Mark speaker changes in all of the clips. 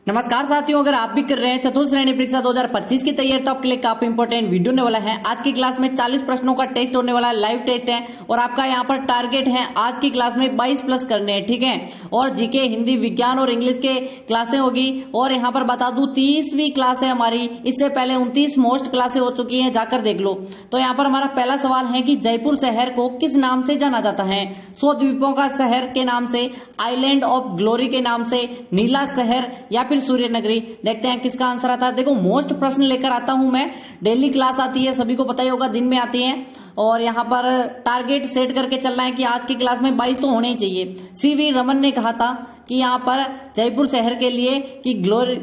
Speaker 1: नमस्कार साथियों, अगर आप भी कर रहे हैं चतुर्थ श्रेणी परीक्षा 2025 की तैयारी तो आपके लिए काफी इंपॉर्टेंट वीडियो होने वाला है। आज की क्लास में 40 प्रश्नों का टेस्ट होने वाला है, लाइव टेस्ट है और आपका यहाँ पर टारगेट है आज की क्लास में 22 प्लस करने हैं, ठीक है। और जीके, हिंदी, विज्ञान और इंग्लिश के क्लासें होगी। और यहाँ पर बता दूं 30वीं क्लास है हमारी, इससे पहले 29 मोस्ट क्लासें हो चुकी है, जाकर देख लो। तो यहाँ पर हमारा पहला सवाल है कि जयपुर शहर को किस नाम से जाना जाता है? 100 द्वीपों का शहर के नाम से, आइलैंड ऑफ ग्लोरी के नाम से, नीला शहर या फिर सूर्य नगरी। देखते हैं किसका आंसर आता है। देखो मोस्ट प्रश्न लेकर आता हूं मैं, डेली क्लास आती है, सभी को पता ही होगा, दिन में आती है। और यहाँ पर टारगेट सेट करके चलना है कि आज की क्लास में 22 तो होने ही चाहिए। सीवी रमन ने कहा था कि यहाँ पर जयपुर शहर के लिए कि ग्लोरी,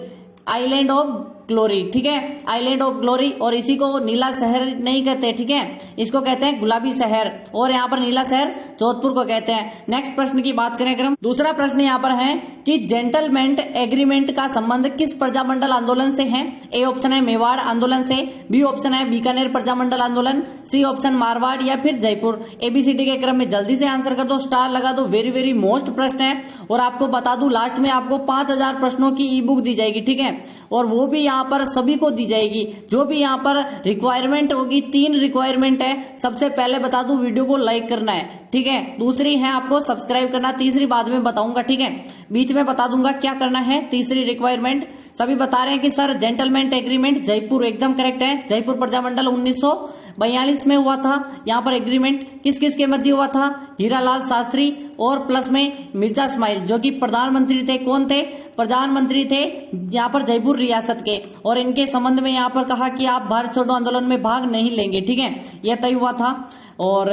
Speaker 1: आइलैंड ऑफ ग्लोरी, ठीक है, आइलैंड ऑफ ग्लोरी। और इसी को नीला शहर नहीं कहते, ठीक है, इसको कहते हैं गुलाबी शहर। और यहाँ पर नीला शहर जोधपुर को कहते हैं। नेक्स्ट प्रश्न की बात करें अगर हम, दूसरा प्रश्न यहाँ पर है कि जेंटलमैन एग्रीमेंट का संबंध किस प्रजामंडल आंदोलन से है? ए ऑप्शन है मेवाड़ आंदोलन से, बी ऑप्शन है बीकानेर प्रजामंडल आंदोलन, सी ऑप्शन मारवाड़ या फिर जयपुर। एबीसीडी के क्रम में जल्दी से आंसर कर दो, स्टार लगा दो। वेरी वेरी मोस्ट प्रश्न है। और आपको बता दूं लास्ट में आपको 5000 प्रश्नों की ई बुक दी जाएगी, ठीक है, और वो भी यहाँ पर सभी को दी जाएगी। जो भी यहाँ पर रिक्वायरमेंट होगी, 3 रिक्वायरमेंट है। सबसे पहले बता दूं वीडियो को लाइक करना है, ठीक है, दूसरी है आपको सब्सक्राइब करना, तीसरी बाद में बताऊंगा, ठीक है, बीच में बता दूंगा क्या करना है। तीसरी रिक्वायरमेंट सभी बता रहे हैं कि सर जेंटलमैन एग्रीमेंट जयपुर, एकदम करेक्ट है। जयपुर प्रजामंडल 1942 में हुआ था। यहाँ पर एग्रीमेंट किस किस के मध्य हुआ था? हीरालाल शास्त्री और प्लस में मिर्जा इस्माइल, जो कि प्रधानमंत्री थे। कौन थे? प्रधानमंत्री थे यहाँ पर जयपुर रियासत के। और इनके संबंध में यहाँ पर कहा कि आप भारत छोड़ो आंदोलन में भाग नहीं लेंगे, ठीक है, यह तय हुआ था। और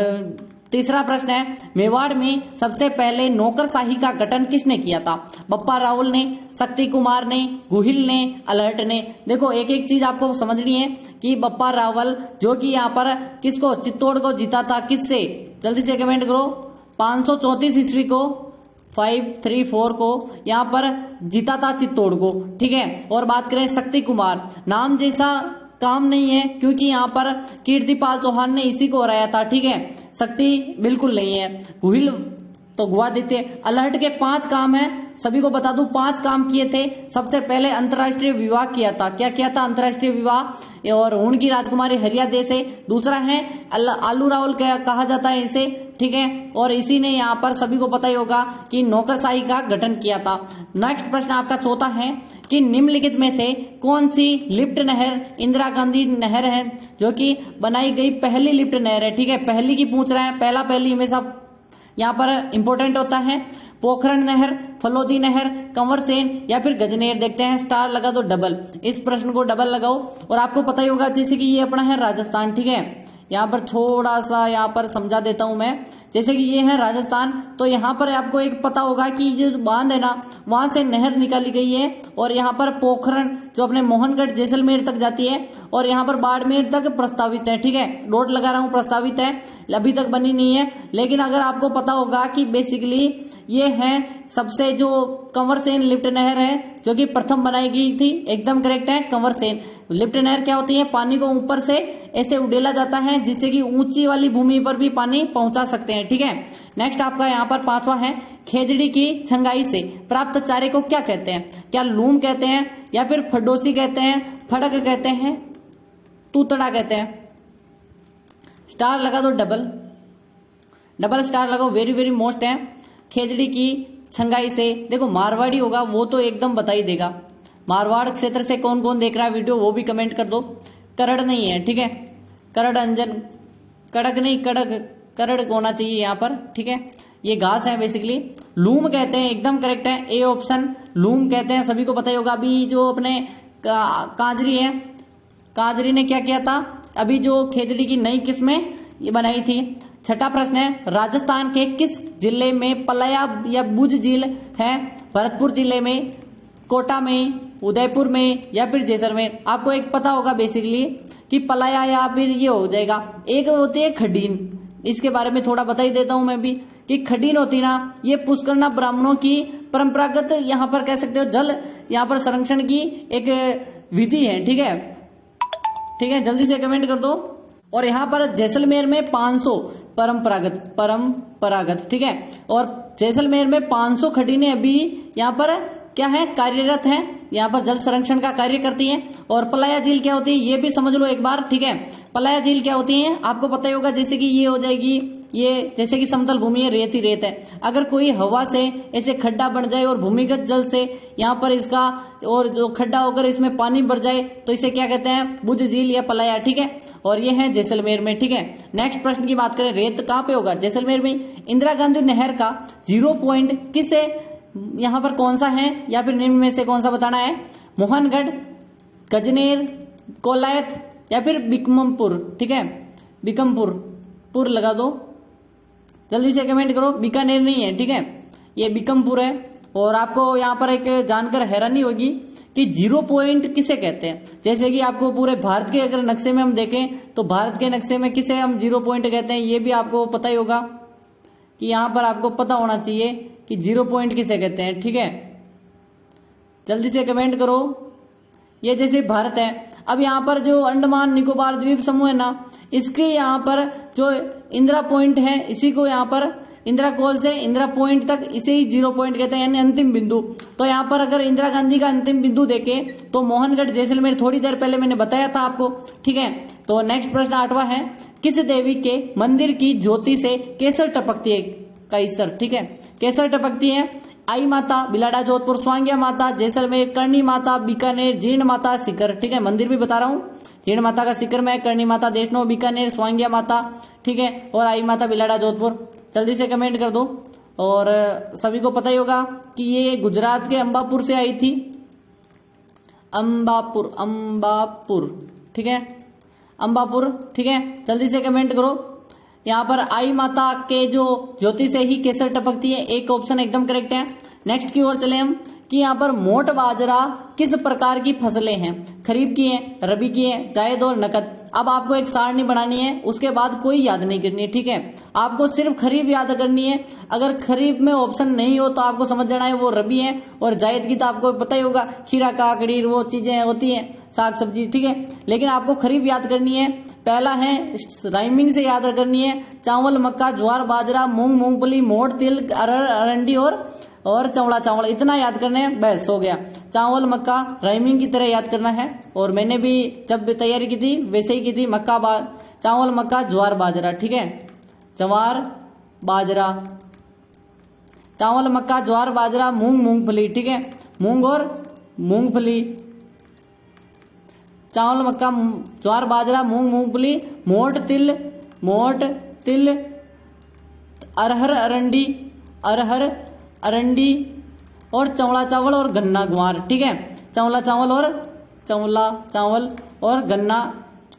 Speaker 1: तीसरा प्रश्न है मेवाड़ में सबसे पहले नौकरशाही का गठन किसने किया था? बप्पा रावल ने, शक्ति कुमार ने, गुहिल ने, अलर्ट ने। देखो एक एक चीज आपको समझनी है कि बप्पा रावल जो कि यहाँ पर किसको, चित्तौड़ को जीता था, किससे? जल्दी से कमेंट करो। 534 ईस्वी को, 534 को यहाँ पर जीता था चित्तौड़ को, ठीक है। और बात करें शक्ति कुमार, नाम जैसा काम नहीं है क्योंकि यहाँ पर कीर्तिपाल चौहान ने इसी को हराया था, ठीक है, शक्ति बिल्कुल नहीं है। गुहिल तो गुआ देते। अलर्ट के 5 काम है, सभी को बता दूं 5 काम किए थे। सबसे पहले अंतर्राष्ट्रीय विवाह किया था। क्या किया था? अंतर्राष्ट्रीय विवाह। और हूण की राजकुमारी हरिया दे से। दूसरा है आलू रावल कहा जाता है इसे, ठीक है, और इसी ने यहाँ पर सभी को पता ही होगा कि नौकरशाही का गठन किया था। नेक्स्ट प्रश्न आपका चौथा है कि निम्नलिखित में से कौन सी लिफ्ट नहर इंदिरा गांधी नहर है जो कि बनाई गई पहली लिफ्ट नहर है, ठीक है, पहली की पूछ रहा है, पहला पहली हमेशा यहाँ पर इंपॉर्टेंट होता है। पोखरण नहर, फलोदी नहर, कंवर सेन या फिर गजनेर। देखते हैं, स्टार लगा दो डबल, इस प्रश्न को डबल लगाओ। और आपको पता ही होगा जैसे कि ये अपना है राजस्थान, ठीक है, यहाँ पर थोड़ा सा यहाँ पर समझा देता हूं मैं। जैसे कि ये है राजस्थान, तो यहाँ पर आपको एक पता होगा कि ये जो बांध है ना, वहां से नहर निकाली गई है। और यहाँ पर पोखरण जो अपने मोहनगढ़ जैसलमेर तक जाती है और यहाँ पर बाड़मेर तक प्रस्तावित है, ठीक है, डॉट लगा रहा हूं, प्रस्तावित है, अभी तक बनी नहीं है। लेकिन अगर आपको पता होगा कि बेसिकली ये है सबसे जो कंवर सेन लिफ्ट नहर है जो कि प्रथम बनाई गई थी, एकदम करेक्ट है, कंवर सेन लिफ्ट नहर। क्या होती है? पानी को ऊपर से ऐसे उड़ेला जाता है जिससे कि ऊंची वाली भूमि पर भी पानी पहुंचा सकते हैं, ठीक है। नेक्स्ट आपका यहाँ पर 5वां है खेजड़ी की छंगाई से प्राप्त चारे को क्या कहते हैं? क्या लूम कहते हैं या फिर फडोसी कहते हैं, फड़क कहते हैं, तूतड़ा कहते हैं? स्टार लगा दो डबल, डबल स्टार लगाओ, वेरी वेरी मोस्ट है। खेजड़ी की छंगाई से, देखो मारवाड़ी होगा वो तो एकदम बता ही देगा। मारवाड़ क्षेत्र से कौन कौन देख रहा है वीडियो वो भी कमेंट कर दो। करड़ नहीं है, ठीक है, करड़ अंजन, कड़क नहीं, करड़ होना चाहिए यहाँ पर, ठीक है, ये घास है बेसिकली। लूम कहते हैं, एकदम करेक्ट है, ए ऑप्शन लूम कहते हैं, सभी को पता ही होगा। अभी जो अपने काजरी है, काजरी ने क्या किया था? अभी जो खेजड़ी की नई किस्में ये बनाई थी। छठा प्रश्न है राजस्थान के किस जिले में पलया या बुज झील है? भरतपुर जिले में, कोटा में, उदयपुर में या फिर जैसलमेर। आपको एक पता होगा बेसिकली कि पलाया या फिर ये हो जाएगा। एक होती है खडीन, इसके बारे में थोड़ा बता ही देता हूं मैं भी कि खडीन होती ना, ये पुष्करना ब्राह्मणों की परंपरागत यहाँ पर कह सकते हो जल यहाँ पर संरक्षण की एक विधि है, ठीक है, ठीक है, जल्दी से कमेंट कर दो। और यहाँ पर जैसलमेर में 500 परंपरागत, ठीक है, और जैसलमेर में 500 खडीने अभी यहाँ पर क्या है, कार्यरत है, यहाँ पर जल संरक्षण का कार्य करती है। और पलाया झील क्या होती है ये भी समझ लो एक बार, ठीक है। पलाया झील क्या होती है आपको पता ही होगा, जैसे कि ये हो जाएगी, ये जैसे कि समतल भूमि है, रेत ही रेत है, अगर कोई हवा से ऐसे खड्डा बन जाए और भूमिगत जल से यहाँ पर इसका और जो खड्डा होकर इसमें पानी भर जाए तो इसे क्या कहते हैं, बुध झील या पलाया, ठीक है। और ये है जैसलमेर में, ठीक है। नेक्स्ट प्रश्न की बात करें, रेत कहाँ पे होगा, जैसलमेर में। इंदिरा गांधी नहर का 0 पॉइंट किसे यहाँ पर कौन सा है या फिर निम्न में से कौन सा बताना है, मोहनगढ़, गजनेर, कोलायत या फिर बिकमपुर, ठीक है। बिकमपुर पुर लगा दो, जल्दी से कमेंट करो। बीकानेर नहीं है, ठीक है, ये बिकमपुर है। और आपको यहाँ पर एक जानकर हैरानी होगी कि 0 पॉइंट किसे कहते हैं। जैसे कि आपको पूरे भारत के अगर नक्शे में हम देखें तो भारत के नक्शे में किसे हम 0 पॉइंट कहते हैं, ये भी आपको पता ही होगा कि यहाँ पर आपको पता होना चाहिए कि 0 पॉइंट किसे कहते हैं, ठीक है। जल्दी से कमेंट करो। ये जैसे भारत है, अब यहाँ पर जो अंडमान निकोबार द्वीप समूह है ना, इसके यहाँ पर जो इंदिरा पॉइंट है, इसी को यहाँ पर इंदिरा कॉल से इंदिरा पॉइंट तक इसे ही 0 पॉइंट कहते हैं, यानी अंतिम बिंदु। तो यहाँ पर अगर इंदिरा गांधी का अंतिम बिंदु देखें तो मोहनगढ़ जैसलमेर, थोड़ी देर पहले मैंने बताया था आपको, ठीक है। तो नेक्स्ट प्रश्न 8वां है, किस देवी के मंदिर की ज्योति से केसर टपकती है, कैसर, ठीक है, केसर टपकती है। आई माता, बिलाडा जोधपुर, स्वांग्या माता जैसलमेर, करणी माता बीकानेर, जीर्ण माता सीकर, ठीक है। मंदिर भी बता रहा हूँ, जीर्ण माता का सीकर में, करणी माता देशनो बीकानेर, स्वांग्या माता, ठीक है, और आई माता बिलाडा जोधपुर। जल्दी से कमेंट कर दो। और सभी को पता ही होगा कि ये गुजरात के अंबापुर से आई थी, अंबापुर, ठीक है, अंबापुर, ठीक है। जल्दी से कमेंट करो। यहाँ पर आई माता के जो ज्योति से ही केसर टपकती है, एक ऑप्शन एकदम करेक्ट है। नेक्स्ट की ओर चले हम कि यहाँ पर मोट बाजरा किस प्रकार की फसलें हैं, खरीफ की है, रबी की है, जायद और नकद। अब आपको एक सारणी बनानी है, उसके बाद कोई याद नहीं करनी है, ठीक है। आपको सिर्फ खरीफ याद करनी है। अगर खरीफ में ऑप्शन नहीं हो तो आपको समझ जाना है वो रबी है। और जायद की तो आपको पता ही होगा, खीरा, काकड़ी, वो चीजें होती हैं, साग सब्जी, ठीक है। लेकिन आपको खरीफ याद करनी है। पहला है राइमिंग से याद करनी है, चावल, मक्का, ज्वार, बाजरा, मूंग, मूंगफली, मोठ, तिल, अरहर, अरंडी और चौड़ा चावल, इतना याद करना है, बस हो गया। चावल मक्का राइमिंग की तरह याद करना है। और मैंने भी जब तैयारी की थी वैसे ही की थी, चावल, मक्का, ज्वार, बाजरा, ठीक है, ज्वार, बाजरा, चावल, मक्का, ज्वार, बाजरा, मूंग, मूंगफली, ठीक है, मूंग और मूंगफली, चावल, मक्का, ज्वार, बाजरा, मूंग, मूंगफली, मोठ, तिल, अरहर, अरंडी और चौड़ा चावल और गन्ना ग्वार, ठीक है, चौला चावल और गन्ना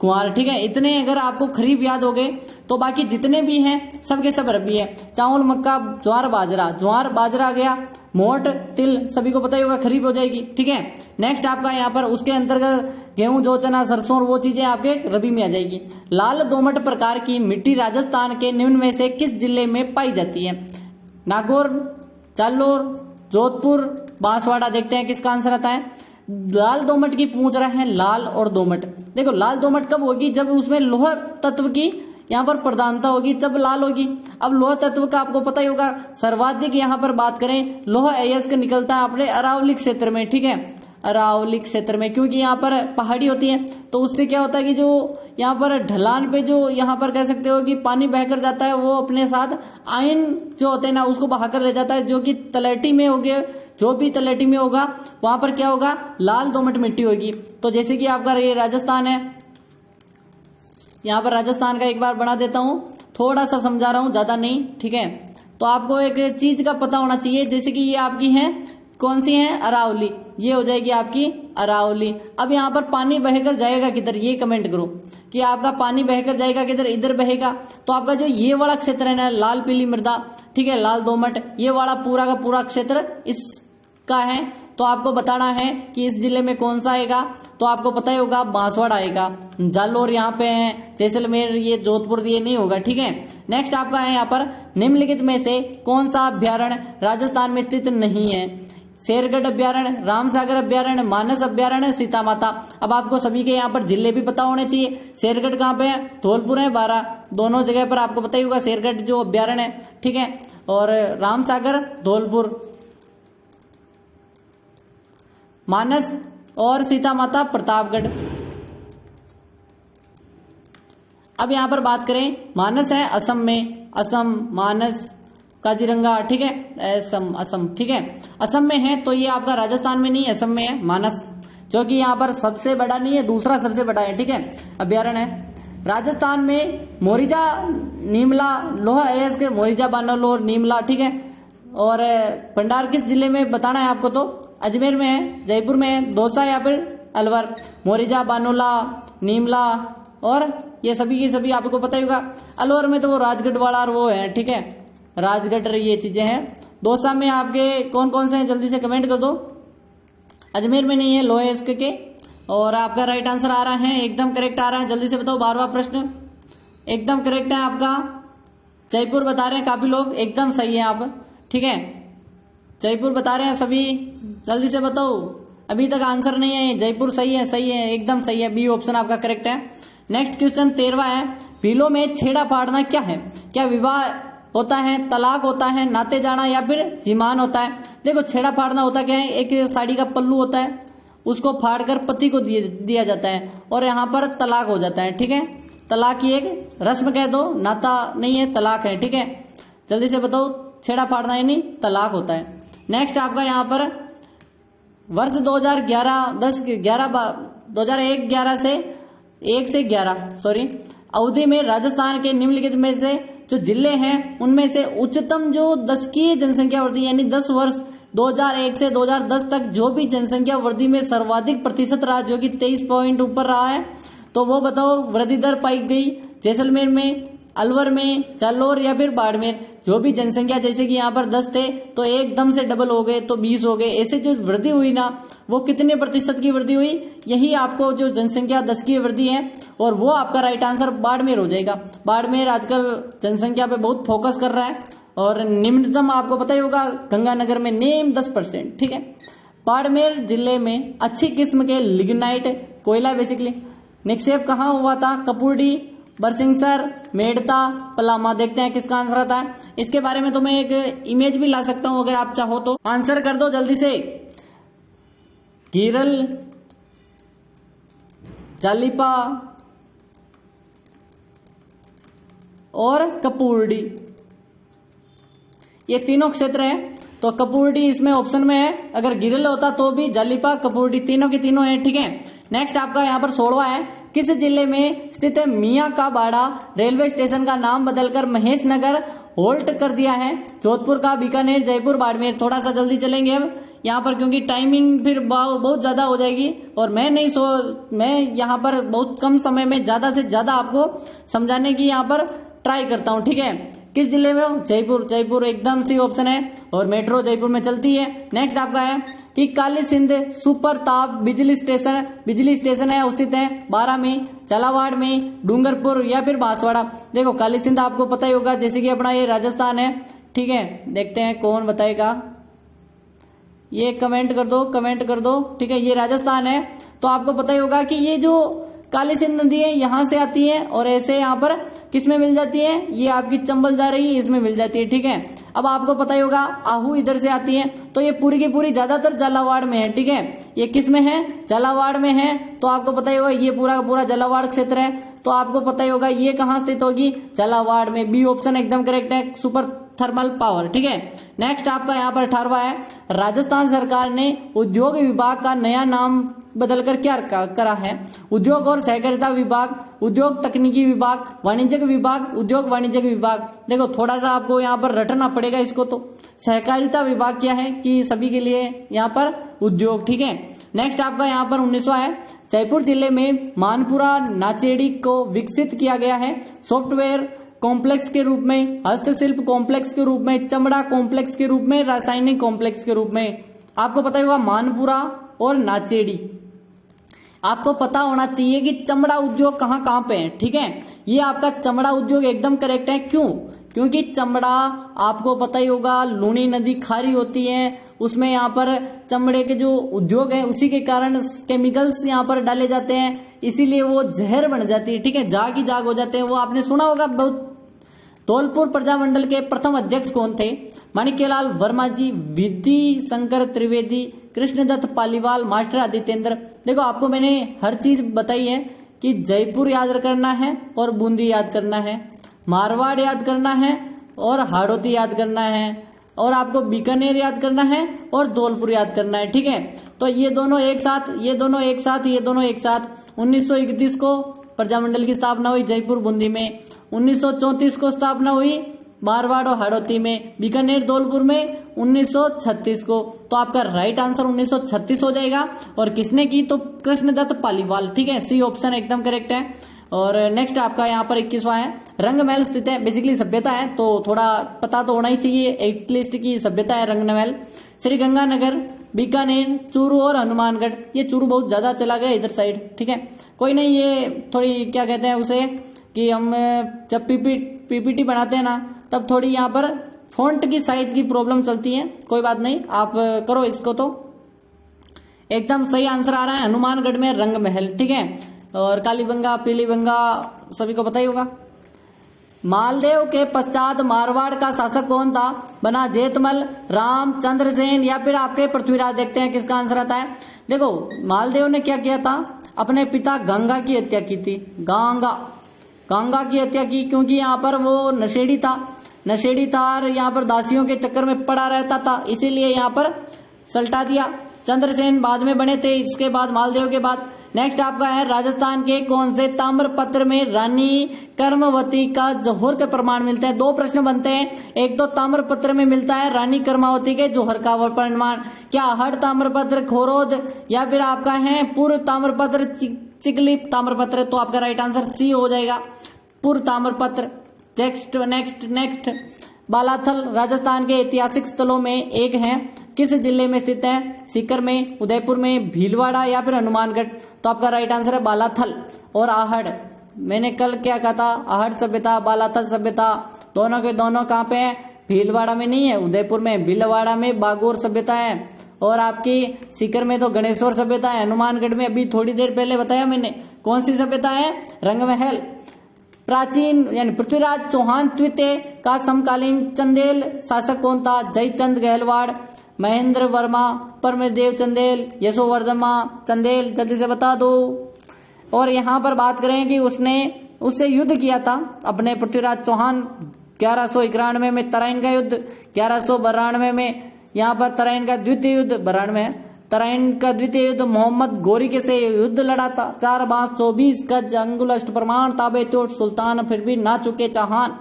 Speaker 1: ग्वार, ठीक है। इतने अगर आपको खरीफ याद हो गए तो बाकी जितने भी हैं सबके सब रबी है। चावल, मक्का, ज्वार, बाजरा आ गया, मोठ, तिल सभी को पता ही होगा, खरीफ हो जाएगी, ठीक है। नेक्स्ट आपका यहाँ पर उसके अंतर्गत गेहूं, जौ, चना, सरसों और वो चीजें आपके रबी में आ जाएगी। लाल दोमट प्रकार की मिट्टी राजस्थान के निम्न में से किस जिले में पाई जाती है, नागौर, जालोर, जोधपुर, बांसवाड़ा। देखते हैं किसका आंसर आता है। लाल दोमट की पूछ रहा है, लाल और दोमट। देखो लाल दोमट कब होगी, जब उसमें लोह तत्व की यहाँ पर प्रधानता होगी, जब लाल होगी। अब लोह तत्व का आपको पता ही होगा, सर्वाधिक यहाँ पर बात करें लोह अयस्क निकलता है अपने अरावली क्षेत्र में, ठीक है, अरावली क्षेत्र में, क्योंकि यहाँ पर पहाड़ी होती है। तो उससे क्या होता है कि जो यहाँ पर ढलान पे जो यहाँ पर कह सकते हो कि पानी बहकर जाता है, वो अपने साथ आयन जो होते हैं ना उसको बहाकर ले जाता है, जो कि तलहटी में होगे, जो भी तलहटी में होगा वहां पर क्या होगा, लाल दोमट मिट्टी होगी। तो जैसे कि आपका ये राजस्थान है, यहाँ पर राजस्थान का एक बार बना देता हूं, थोड़ा सा समझा रहा हूं, ज्यादा नहीं, ठीक है। तो आपको एक चीज का पता होना चाहिए, जैसे कि ये आपकी है, कौन सी है, अरावली, ये हो जाएगी आपकी अरावली। अब यहाँ पर पानी बहकर जाएगा किधर, ये कमेंट करो कि आपका पानी बहकर जाएगा किधर, इधर बहेगा। तो आपका जो ये वाला क्षेत्र है ना, लाल पीली मृदा, ठीक है, लाल दोमट, ये वाला पूरा का पूरा क्षेत्र इसका है। तो आपको बताना है कि इस जिले में कौन सा आएगा, तो आपको पता ही होगा बांसवाड़ा आएगा। जालोर यहाँ पे है, जैसलमेर, ये जोधपुर, ये नहीं होगा, ठीक है। नेक्स्ट आपका है यहाँ पर, निम्नलिखित में से कौन सा अभ्यारण्य राजस्थान में स्थित नहीं है, शेरगढ़ अभ्यारण्य, रामसागर अभ्यारण्य, मानस अभ्यारण्य, सीता माता। अब आपको सभी के यहाँ पर जिले भी पता होने चाहिए। शेरगढ़ कहाँ पे है, धौलपुर है, 12, दोनों जगह पर आपको पता ही होगा शेरगढ़ जो अभ्यारण्य है, ठीक है। और रामसागर धौलपुर, मानस और सीता माता प्रतापगढ़। अब यहां पर बात करें, मानस है असम में, असम, मानस, काजीरंगा, ठीक है, असम, ठीक है, असम में है। तो ये आपका राजस्थान में नहीं, असम में है मानस, जो कि यहाँ पर सबसे बड़ा नहीं है, दूसरा सबसे बड़ा है, ठीक है, अभ्यारण्य है। राजस्थान में मोरिजा, नीमला, लोहा एस के मोरिजा, बानोलोर, नीमला, ठीक है। और भंडार किस जिले में बताना है आपको, तो अजमेर में है, जयपुर में है, दौसा या फिर अलवर। मोरिजा, बानोला, नीमला और ये सभी की सभी आपको पता ही होगा। अलवर में तो वो राजगढ़ वाला और वो है, ठीक है, राजगढ़, ये चीजें हैं। दौसा में आपके कौन कौन से हैं, जल्दी से कमेंट कर दो। अजमेर में नहीं है, लोहेस्क के। और आपका राइट आंसर आ रहा है, एकदम करेक्ट आ रहा है, जल्दी से बताओ। 12वां प्रश्न एकदम करेक्ट है आपका, जयपुर बता रहे हैं काफी लोग, एकदम सही है आप, ठीक है, जयपुर बता रहे हैं सभी, जल्दी से बताओ। अभी तक आंसर नहीं है, जयपुर सही है, सही है, एकदम सही है, बी ऑप्शन आपका करेक्ट है। नेक्स्ट क्वेश्चन 13वां है, भीलों में छेड़ा फाड़ना क्या है? क्या विवाह होता है, तलाक होता है, नाते जाना या फिर जिमान होता है? देखो, छेड़ा फाड़ना होता क्या है, एक साड़ी का पल्लू होता है, उसको फाड़कर पति को दिया जाता है, और यहाँ पर तलाक हो जाता है, ठीक है। तलाक की एक रस्म कह दो, नाता नहीं है, तलाक है, ठीक है। जल्दी से बताओ, छेड़ा फाड़ना है नहीं, तलाक होता है। नेक्स्ट आपका यहाँ पर वर्ष 2011 से 11 अवधि में राजस्थान के निम्नलिखित में से जो जिले हैं उनमें से उच्चतम जो दशकीय जनसंख्या वृद्धि, यानी 10 वर्ष 2001 से 2010 तक जो भी जनसंख्या वृद्धि में सर्वाधिक प्रतिशत रहा, जो कि 23 पॉइंट ऊपर रहा है, तो वो बताओ वृद्धि दर पाई गई जैसलमेर में, अलवर में, जालौर या फिर बाड़मेर। जो भी जनसंख्या, जैसे कि यहाँ पर 10 थे तो एकदम से डबल हो गए तो 20 हो गए, ऐसे जो वृद्धि हुई ना, वो कितने प्रतिशत की वृद्धि हुई, यही आपको जो जनसंख्या 10 की वृद्धि है, और वो आपका राइट आंसर बाड़मेर हो जाएगा। बाड़मेर आजकल जनसंख्या पे बहुत फोकस कर रहा है, और निम्नतम आपको पता ही होगा गंगानगर में नेम 10%, ठीक है। बाड़मेर जिले में अच्छी किस्म के लिग्नाइट कोयला बेसिकली निक्षेप कहाँ हुआ था? कपूरडी, बरसिंगसर, मेड़ता, पलामा। देखते हैं किसका आंसर आता है। इसके बारे में तो मैं एक इमेज भी ला सकता हूं, अगर आप चाहो तो। आंसर कर दो जल्दी से। गिरल, जालिपा और कपूरडी, ये तीनों क्षेत्र है। तो कपूरडी इसमें ऑप्शन में है, अगर गिरल होता तो भी जालिपा, कपूरडी, तीनों की तीनों है, ठीक है। नेक्स्ट आपका यहाँ पर 16वां है, किस जिले में स्थित है मियाँ का बाड़ा रेलवे स्टेशन का नाम बदलकर महेश नगर होल्ट कर दिया है? जोधपुर का, बीकानेर, जयपुर, बाड़मेर। थोड़ा सा जल्दी चलेंगे अब यहाँ पर, क्योंकि टाइमिंग फिर बहुत ज्यादा हो जाएगी, और मैं यहाँ पर बहुत कम समय में ज्यादा से ज्यादा आपको समझाने की यहाँ पर ट्राई करता हूँ, ठीक है। किस जिले में हो? जयपुर, जयपुर एकदम सी ऑप्शन है, और मेट्रो जयपुर में चलती है। नेक्स्ट आपका है कि काली सिंध सुपर ताप बिजली स्टेशन है स्थित है बारा में, झालावाड़ में, डूंगरपुर या फिर बांसवाड़ा। देखो, काली सिंध आपको पता ही होगा, जैसे कि अपना ये राजस्थान है, ठीक है। देखते हैं कौन बताएगा, ये कमेंट कर दो, ठीक है। ये राजस्थान है, तो आपको पता ही होगा कि ये जो काली सिंध नदी है यहाँ से आती है, और ऐसे यहाँ पर किस में मिल जाती है, ये आपकी चंबल जा रही है, इसमें मिल जाती है, ठीक है। अब आपको पता ही होगा आहू इधर से आती है, तो ये पूरी की पूरी ज्यादातर झालावाड़ में है, ठीक है। ये किस में है? झालावाड़ में है। तो आपको पता ही होगा ये पूरा का पूरा झालावाड़ क्षेत्र है, तो आपको पता ही होगा ये कहाँ स्थित होगी? झालावाड़ में। बी ऑप्शन एकदम करेक्ट है, सुपर थर्मल पावर, ठीक है। नेक्स्ट आपका यहाँ पर 18वां है, राजस्थान सरकार ने उद्योग विभाग का नया नाम बदलकर क्या करा है? उद्योग और सहकारिता विभाग, उद्योग तकनीकी विभाग, वाणिज्यिक विभाग, उद्योग वाणिज्यिक विभाग। देखो, थोड़ा सा आपको यहाँ पर रटना पड़ेगा इसको। तो सहकारिता विभाग क्या है कि सभी के लिए यहाँ पर उद्योग, ठीक है। नेक्स्ट आपका यहाँ पर 19वां है, जयपुर जिले में मानपुरा नाचेड़ी को विकसित किया गया है सॉफ्टवेयर कॉम्प्लेक्स के रूप में, हस्तशिल्प कॉम्प्लेक्स के रूप में, चमड़ा कॉम्प्लेक्स के रूप में, रासायनिक कॉम्प्लेक्स के रूप में। आपको पता ही होगा मानपुरा और नाचेड़ी। आपको पता होना चाहिए कि चमड़ा उद्योग कहाँ कहाँ पे है, ठीक है। ये आपका चमड़ा उद्योग एकदम करेक्ट है। क्यों? क्योंकि चमड़ा आपको पता ही होगा, लूनी नदी खारी होती है, उसमें यहाँ पर चमड़े के जो उद्योग है उसी के कारण केमिकल्स यहाँ पर डाले जाते हैं, इसीलिए वो जहर बन जाती है, ठीक है, जाग ही जाग हो जाते हैं। वो आपने सुना होगा बहुत। धौलपुर प्रजामंडल के प्रथम अध्यक्ष कौन थे? माणिक्यलाल वर्मा जी, विधि शंकर त्रिवेदी, कृष्णदत्त पालीवाल, मास्टर आदित्येंद्र। देखो आपको मैंने हर चीज बताई है कि जयपुर याद करना है और बूंदी याद करना है, मारवाड़ याद करना है और हाड़ौती याद करना है, और आपको बीकानेर याद करना है और धौलपुर याद करना है। ठीक है, तो ये दोनों एक साथ, ये दोनों एक साथ, ये दोनों एक साथ। 1931 को प्रजामंडल की स्थापना हुई जयपुर बूंदी में, 1934 को स्थापना हुई मारवाड़ और हाड़ौती में, बीकानेर धौलपुर में 1936 को। तो आपका राइट आंसर 1936 हो जाएगा। और किसने की? तो कृष्णदत्त पालीवाल। ठीक है, सी ऑप्शन एकदम करेक्ट है। और नेक्स्ट आपका यहाँ पर 21वां है, रंगमहल स्थित है। बेसिकली सभ्यता है तो थोड़ा पता तो होना ही चाहिए, एटलीस्ट की सभ्यता है रंगमहल। श्री गंगानगर, बीकानेर, चूरू और हनुमानगढ़। ये चूरू बहुत ज्यादा चला गया इधर साइड। ठीक है, कोई नहीं, ये थोड़ी क्या कहते हैं उसे कि हम जब पीपीटी बनाते हैं ना तब थोड़ी यहाँ पर फॉन्ट की साइज की प्रॉब्लम चलती है। कोई बात नहीं, आप करो इसको। तो एकदम सही आंसर आ रहा है हनुमानगढ़ में रंगमहल। ठीक है, और कालीबंगा, पीलीबंगा सभी को पता ही होगा। मालदेव के पश्चात मारवाड़ का शासक कौन था? बना जेतमल, राम, चंद्रसेन या फिर आपके पृथ्वीराज। देखते हैं किसका आंसर आता है। देखो मालदेव ने क्या किया था, अपने पिता गंगा की हत्या की थी। गंगा की हत्या की क्योंकि यहाँ पर वो नशेड़ी था और यहाँ पर दासियों के चक्कर में पड़ा रहता था, इसीलिए यहाँ पर सल्टा दिया। चंद्रसेन बाद में बने थे, इसके बाद मालदेव के बाद। नेक्स्ट आपका है, राजस्थान के कौन से ताम्रपत्र में रानी कर्मवती का जौहर के प्रमाण मिलते हैं? दो प्रश्न बनते हैं, एक तो ताम्रपत्र में मिलता है रानी कर्मावती के जौहर का प्रमाण, क्या हर ताम्रपत्र, खोरोद या फिर आपका है पूर्व ताम्रपत्र, चिकली ताम्रपत्र? तो आपका राइट आंसर सी हो जाएगा, पूर्व ताम्रपत्र। नेक्स्ट बालाथल राजस्थान के ऐतिहासिक स्थलों में एक है, किस जिले में स्थित है? सीकर में, उदयपुर में, भीलवाड़ा या फिर हनुमानगढ़? तो आपका राइट आंसर है बालाथल। और आहड़, मैंने कल क्या कहा था, आहड़ सभ्यता, बालाथल सभ्यता, दोनों के दोनों कहाँ पे है? भीलवाड़ा में नहीं है, उदयपुर में। भीलवाड़ा में बागोर सभ्यता है और आपकी सीकर में तो गणेश्वर सभ्यता है। हनुमानगढ़ में अभी थोड़ी देर पहले बताया मैंने कौन सी सभ्यता है? रंगमहल। प्राचीन यानी पृथ्वीराज चौहान द्वितीय का समकालीन चंदेल शासक कौन था? जयचंद गहलवाड़, महेंद्र वर्मा, परमदेव चंदेल, यशोवर्धमा चंदेल? जल्दी से बता दो। और यहाँ पर बात करें कि उससे युद्ध किया था अपने पृथ्वीराज चौहान 1191 में तराइन का युद्ध, 1192 में यहाँ पर तराइन का द्वितीय युद्ध, 92 में तराइन का द्वितीय युद्ध मोहम्मद गोरी के से युद्ध लड़ा था। 4 बांस 24 गज अंगुल अष्ट प्रमाण, ताबे तोड़ सुल्तान फिर भी ना चुके चाहान।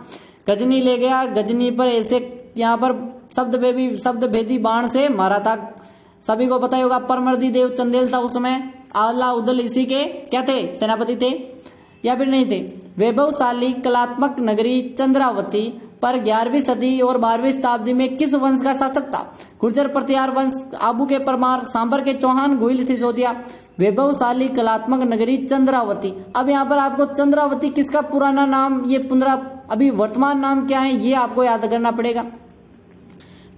Speaker 1: गजनी ले गया, गजनी पर ऐसे यहाँ पर शब्द भेदी बाण से मारा था। सभी को पता ही होगा परमर्दी देव चंदेल था उस समय। आला उदल इसी के क्या थे? सेनापति थे या फिर नहीं थे? वैभवशाली कलात्मक नगरी चंद्रावती पर 11वीं सदी और 12वीं शताब्दी में किस वंश का शासक था? गुर्जर प्रत्यार वंश, आबू के परमार, सांबर के चौहान, गोइल सिसोदिया। वैभवशाली कलात्मक नगरी चंद्रावती। अब यहाँ पर आपको चंद्रावती किसका पुराना नाम, ये अभी वर्तमान नाम क्या है, ये आपको याद करना पड़ेगा।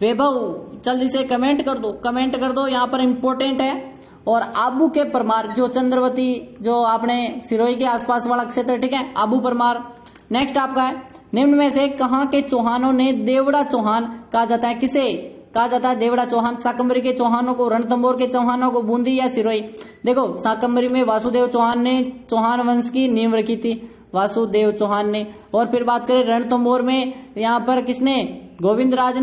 Speaker 1: वैभव जल्दी से कमेंट कर दो, यहाँ पर इंपॉर्टेंट है। और आबू के परमार जो चंद्रवती जो आपने सिरोही के आसपास वाला क्षेत्र, ठीक है, आबू परमार। नेक्स्ट आपका है, निम्न में से कहाँ के चौहानों ने देवड़ा चौहान कहा जाता है? किसे कहा जाता है देवड़ा चौहान? शाकंभरी के चौहानों को, रणथंभौर के चौहानों को, बूंदी या सिरोही? देखो शाकंभरी में वासुदेव चौहान ने चौहान वंश की नींव रखी थी, वासुदेव चौहान ने। और फिर बात करें रणथंभौर में, यहाँ पर किसने? गोविंदराज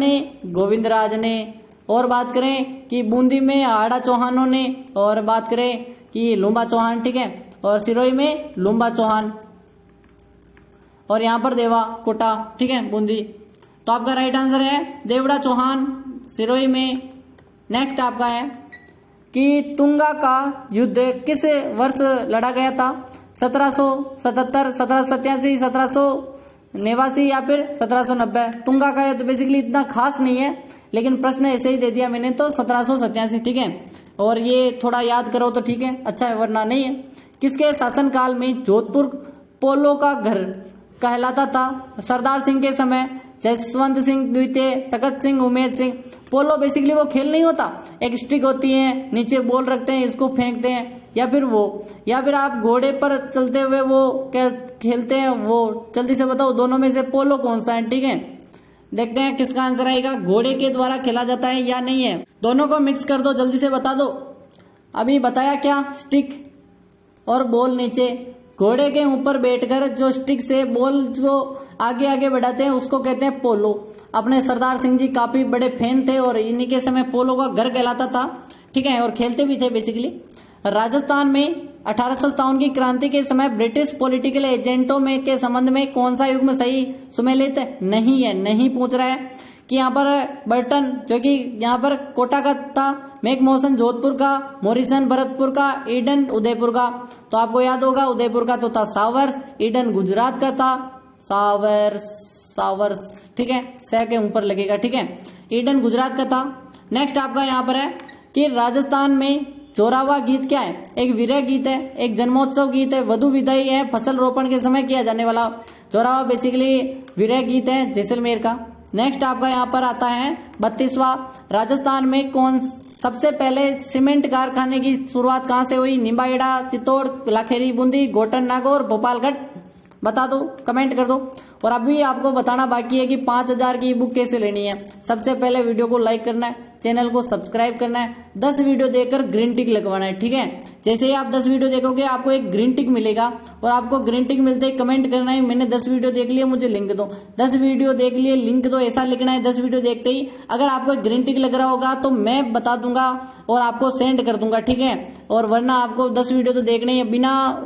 Speaker 1: ने। और बात करें कि बूंदी में आड़ा चौहानों ने, और बात करें कि लुम्बा चौहान, ठीक है, और सिरोही में लुम्बा चौहान, और यहाँ पर देवा कोटा, ठीक है, बूंदी। तो आपका राइट आंसर है देवड़ा चौहान, सिरोही में। नेक्स्ट आपका है कि तुंगा का युद्ध किस वर्ष लड़ा गया था? 1777, 1787, 1789 या फिर 1790? तुंगा का युद्ध बेसिकली इतना खास नहीं है, लेकिन प्रश्न ऐसे ही दे दिया मैंने, तो 1787, ठीक है। और ये थोड़ा याद करो तो ठीक है, अच्छा है, वरना नहीं है। किसके शासनकाल में जोधपुर पोलो का घर कहलाता था? सरदार सिंह के समय, जसवंत सिंह द्वितीय, तखत सिंह, उमेद सिंह? पोलो बेसिकली वो खेल नहीं होता, एक स्टिक होती है, नीचे बॉल रखते हैं, इसको फेंकते हैं, या फिर आप घोड़े पर चलते हुए वो क्या खेलते हैं, वो जल्दी से बताओ दोनों में से पोलो कौन सा है? ठीक है, देखते हैं किसका आंसर आएगा। घोड़े के द्वारा खेला जाता है या नहीं है। दोनों को मिक्स कर दो, जल्दी से बता दो। अभी बताया क्या, स्टिक और बॉल नीचे। घोड़े के ऊपर बैठकर जो स्टिक से बॉल को आगे आगे बढ़ाते हैं उसको कहते हैं पोलो। अपने सरदार सिंह जी काफी बड़े फैन थे और इन्हीं के समय पोलो का घर कहलाता था, ठीक है, और खेलते भी थे बेसिकली। राजस्थान में 1857 की क्रांति के समय ब्रिटिश पॉलिटिकल एजेंटों में के संबंध में कौन सा युग्म सही सुमेलित नहीं है, नहीं पूछ रहा है कि यहाँ पर बर्टन जो कि यहाँ पर कोटा का था, मैकमोहन जोधपुर का, मॉरिसन भरतपुर का, ईडन उदयपुर का। तो आपको याद होगा उदयपुर का तो था सावर्स, ईडन गुजरात का था सावर्स, ठीक है, सह के ऊपर लगेगा, ठीक है, ईडन गुजरात का था। नेक्स्ट आपका यहाँ पर है कि राजस्थान में जोरावा गीत क्या है। एक विरह गीत है, एक जन्मोत्सव गीत है, वधु विदाई है, फसल रोपण के समय किया जाने वाला। जोरावा बेसिकली विरह गीत है जैसलमेर का। नेक्स्ट आपका यहाँ पर आता है 32वां, राजस्थान में कौन सबसे पहले सीमेंट कारखाने की शुरुआत कहाँ से हुई। निम्बाहेड़ा, चित्तौड़, लाखेरी, बूंदी, गोटन, नागौर, भोपालगढ़। बता दो, कमेंट कर दो। और अभी आपको बताना बाकी है कि 5000 की बुक कैसे लेनी है। सबसे पहले वीडियो को लाइक करना है, चैनल को सब्सक्राइब करना है, 10 वीडियो देखकर ग्रीन टिक लगवाना है, ठीक है। जैसे ही आप 10 वीडियो देखोगे आपको एक ग्रीन टिक मिलेगा और आपको ग्रीन टिक मिलते ही कमेंट करना है मैंने 10 वीडियो देख लिए, मुझे लिंक दो। 10 वीडियो देख लिए, लिंक दो, ऐसा लिखना है 10 वीडियो देखते ही। अगर आपको ग्रीन टिक लग रहा होगा तो मैं बता दूंगा और आपको सेंड कर दूंगा, ठीक है। और वरना आपको 10 वीडियो तो देखने ही, बिना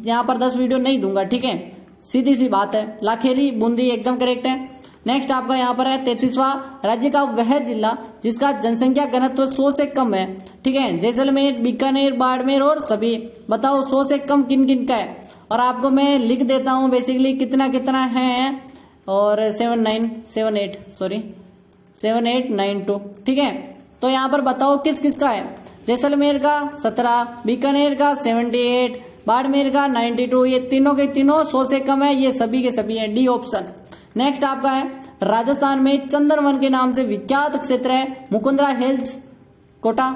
Speaker 1: यहाँ पर 10 वीडियो नहीं दूंगा, ठीक है, सीधी सी बात है। लाखेरी, बूंदी एकदम करेक्ट है। नेक्स्ट आपका यहाँ पर है 33वां, राज्य का वह जिला जिसका जनसंख्या घनत्व 100 से कम है, ठीक है। जैसलमेर, बीकानेर, बाड़मेर और सभी। बताओ 100 से कम किन किन का है। और आपको मैं लिख देता हूं बेसिकली कितना कितना है, और 7892, ठीक है। तो यहाँ पर बताओ किस किस का है। जैसलमेर का 17, बीकानेर का 78, बाड़मेर का 92। ये तीनों के तीनों 100 से कम है, ये सभी के सभी है, डी ऑप्शन। नेक्स्ट आपका है राजस्थान में चंदनवन के नाम से विख्यात क्षेत्र है। मुकुंदरा हिल्स कोटा,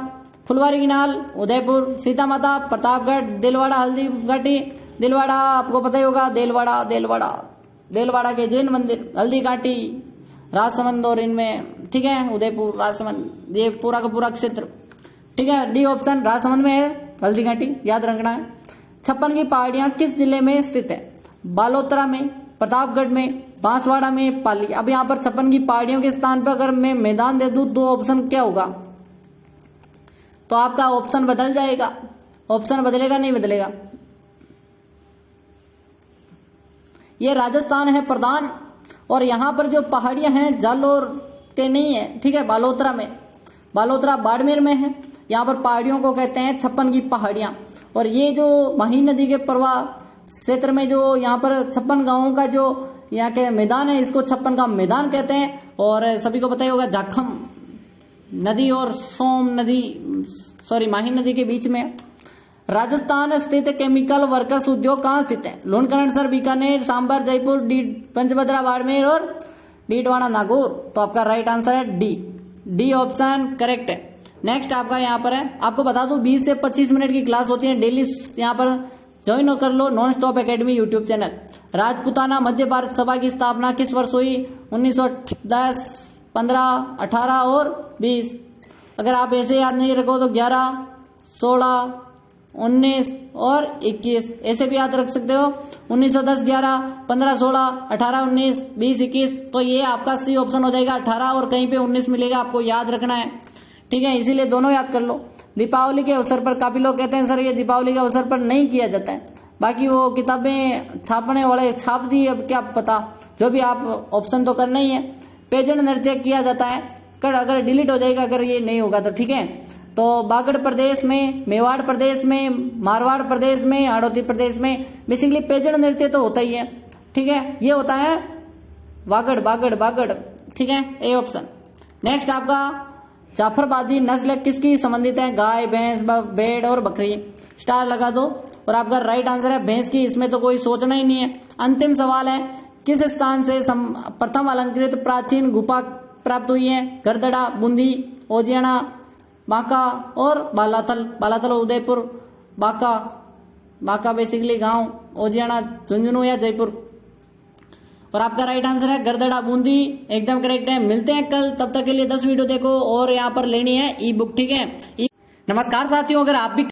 Speaker 1: फुलवारी किनाल उदयपुर, सीता माता प्रतापगढ़, दिलवाड़ा हल्दी घाटी, दिलवाड़ा आपको पता ही होगा, दिलवाड़ा के जैन मंदिर, हल्दी घाटी राजसमंद और इनमें, ठीक है, उदयपुर, राजसमंद, ये पूरा का पूरा क्षेत्र, ठीक है, डी ऑप्शन। राजसमंद में है हल्दी घाटी, याद रखना है। 56 की पहाड़ियां किस जिले में स्थित है। बालोतरा में, प्रतापगढ़ में, बांसवाड़ा में, पाली। अब यहाँ पर 56 की पहाड़ियों के स्थान पर अगर मैं मैदान दे दूं तो ऑप्शन क्या होगा, तो आपका ऑप्शन बदल जाएगा। ऑप्शन बदलेगा नहीं बदलेगा। ये राजस्थान है प्रधान, और यहाँ पर जो पहाड़ियां हैं जालोर के नहीं है, ठीक है, बालोतरा में, बालोतरा बाड़मेर में है। यहाँ पर पहाड़ियों को कहते हैं 56 की पहाड़ियां। और ये जो माही नदी के प्रवाह क्षेत्र में जो यहाँ पर 56 गांवों का जो यहाँ के मैदान है, इसको 56 का मैदान कहते हैं। और सभी को पता ही होगा जाखम नदी और माही नदी के बीच में। राजस्थान स्थित केमिकल वर्कर्स उद्योग कहाँ स्थित है। लोनकरणसर, बीकानेर, सांबर, जयपुर, पंचभद्रा, बाड़मेर और डीडवाड़ा, नागौर। तो आपका राइट आंसर है डी ऑप्शन करेक्ट है। नेक्स्ट आपका यहाँ पर है, आपको बता दूं 20 से 25 मिनट की क्लास होती है डेली, यहाँ पर ज्वाइन कर लो, non stop academy YouTube channel. Rajputana Madhya Bharat Sabha की स्थापना किस वर्ष हुई। 1910, 15, 18 और 20। अगर आप ऐसे याद नहीं रखो तो 11, 16, 19 और 21 ऐसे भी याद रख सकते हो। 1910, 11, 15, 16, 18, 19, 20, 21। तो ये आपका सी ऑप्शन हो जाएगा। 18 और कहीं पे 19 मिलेगा, आपको याद रखना है, ठीक है, इसीलिए दोनों याद कर लो। दीपावली के अवसर पर काफी लोग कहते हैं सर ये दीपावली के अवसर पर नहीं किया जाता है, बाकी वो किताबें छापने वाले छाप दी, अब क्या पता, जो भी आप ऑप्शन तो करना ही है। पेजन नृत्य किया जाता है, अगर डिलीट हो जाएगा अगर ये नहीं होगा तो, ठीक है। तो बागड़ प्रदेश में, मेवाड़ प्रदेश में, मारवाड़ प्रदेश में, हाड़ौती प्रदेश में बेसिकली पेजन नृत्य तो होता ही है, ठीक है, ये होता है बागड़, ठीक है, ए ऑप्शन। नेक्स्ट आपका जाफरबादी नस्ल किसकी संबंधित है। गाय, भैंस, भेड़ और बकरी। स्टार लगा दो। और आपका राइट आंसर है भैंस की, इसमें तो कोई सोचना ही नहीं है। अंतिम सवाल है, किस स्थान से प्रथम अलंकृत प्राचीन गुफा प्राप्त हुई है। गरदड़ा, बूंदी, ओजियाना, बांका और बालाथल उदयपुर, बांका बेसिकली गांव, ओजियाना झुंझुनू या जयपुर। और आपका राइट आंसर है गरदड़ा बूंदी, एकदम करेक्ट है। मिलते हैं कल, तब तक के लिए 10 वीडियो देखो और यहाँ पर लेनी है ई बुक, ठीक है। नमस्कार साथियों, अगर आप भी